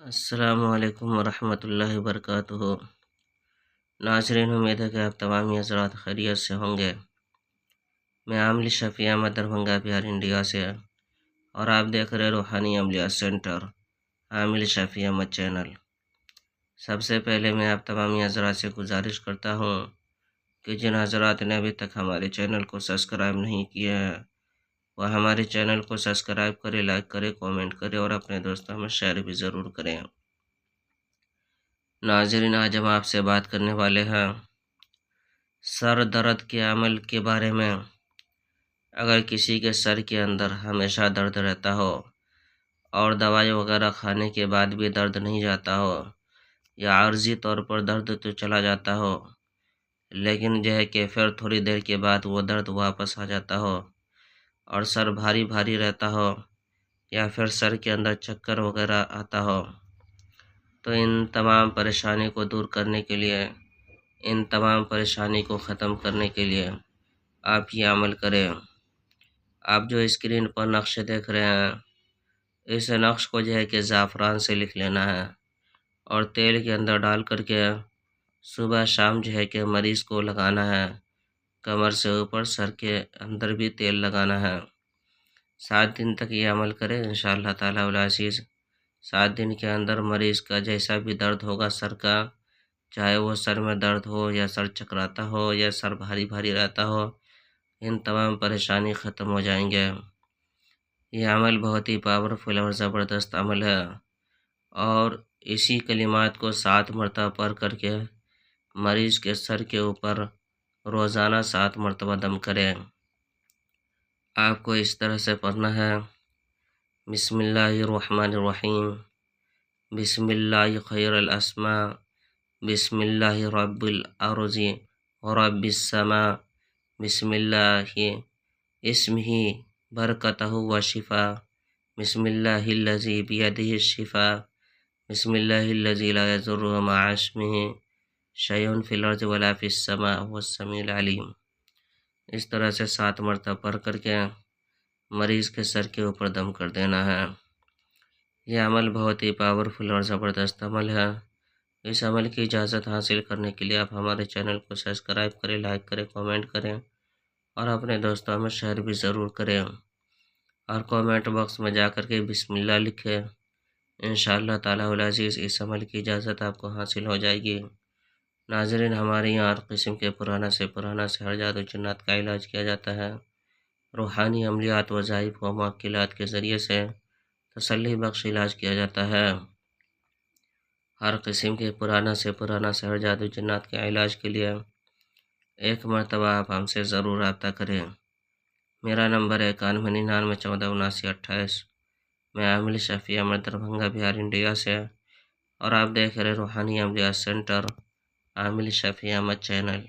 السلام علیکم ورحمۃ اللہ وبرکاتہ۔ ناظرین، امید ہے کہ آپ تمام حضرات خیریت سے ہوں گے۔ میں عامل شفیع احمد دربھنگہ بہار انڈیا سے، اور آپ دیکھ رہے روحانی عملیات سینٹر عامل شفیع احمد چینل۔ سب سے پہلے میں آپ تمام حضرات سے گزارش کرتا ہوں کہ جن حضرات نے ابھی تک ہمارے چینل کو سبسکرائب نہیں کیا ہے وہ ہمارے چینل کو سبسکرائب کرے، لائک کرے، کامنٹ کرے اور اپنے دوستوں میں شیئر بھی ضرور کریں۔ ناظرین، آج ہم آپ سے بات کرنے والے ہیں سر درد کے عمل کے بارے میں۔ اگر کسی کے سر کے اندر ہمیشہ درد رہتا ہو اور دوائی وغیرہ کھانے کے بعد بھی درد نہیں جاتا ہو، یا عارضی طور پر درد تو چلا جاتا ہو لیکن کہ پھر تھوڑی دیر کے بعد وہ درد واپس آ جاتا ہو، اور سر بھاری بھاری رہتا ہو، یا پھر سر کے اندر چکر وغیرہ آتا ہو، تو ان تمام پریشانی کو دور کرنے کے لیے، ان تمام پریشانی کو ختم کرنے کے لیے آپ یہ عمل کریں۔ آپ جو اسکرین پر نقش دیکھ رہے ہیں، اس نقش کو کہ زعفران سے لکھ لینا ہے اور تیل کے اندر ڈال کر کے صبح شام کہ مریض کو لگانا ہے۔ کمر سے اوپر سر کے اندر بھی تیل لگانا ہے۔ 7 دن تک یہ عمل کریں، انشاءاللہ تعالی العزیز 7 دن کے اندر مریض کا جیسا بھی درد ہوگا سر کا، چاہے وہ سر میں درد ہو یا سر چکراتا ہو یا سر بھاری بھاری رہتا ہو، ان تمام پریشانی ختم ہو جائیں گے۔ یہ عمل بہت ہی پاورفل اور زبردست عمل ہے، اور اسی کلمات کو 7 مرتبہ پڑھ کر کے مریض کے سر کے اوپر روزانہ 7 مرتبہ دم کریں۔ آپ کو اس طرح سے پڑھنا ہے: بسم اللہ الرحمن الرحیم، بسم اللہ خیر الاسماء، بسم اللہ رب الارض ورب السماء، بسم اللہ اسمہ برکتہ وشفا، بسم اللہ الذی بیدہ الشفا، بسم اللہ الذی لا یضر مع اسمہ شیء فی الارض ولا فی السماء وهو السمیع العلیم۔ اس طرح سے 7 مرتبہ پڑھ کر کے مریض کے سر کے اوپر دم کر دینا ہے۔ یہ عمل بہت ہی پاورفل اور زبردست عمل ہے۔ اس عمل کی اجازت حاصل کرنے کے لیے آپ ہمارے چینل کو سبسکرائب کریں، لائک کریں، کامنٹ کریں اور اپنے دوستوں میں شیئر بھی ضرور کریں، اور کامنٹ باکس میں جا کر کے بسم اللہ لکھیں۔ انشاءاللہ تعالی العزیز اس عمل کی اجازت آپ کو حاصل ہو جائے گی۔ ناظرین، ہمارے یہاں ہر قسم کے پرانا سحر جادو جنات کا علاج کیا جاتا ہے۔ روحانی عملیات، وظائف و معقلات کے ذریعے سے تسلی بخش علاج کیا جاتا ہے۔ ہر قسم کے پرانا سحر جادو جنات کے علاج کے لیے ایک مرتبہ آپ ہم سے ضرور رابطہ کریں۔ میرا نمبر ہے 9199147928۔ میں عامل شفیع احمد دربھنگہ بہار انڈیا سے، اور آپ دیکھ رہے روحانی عملیات سینٹر عامل شفیع احمد چینل۔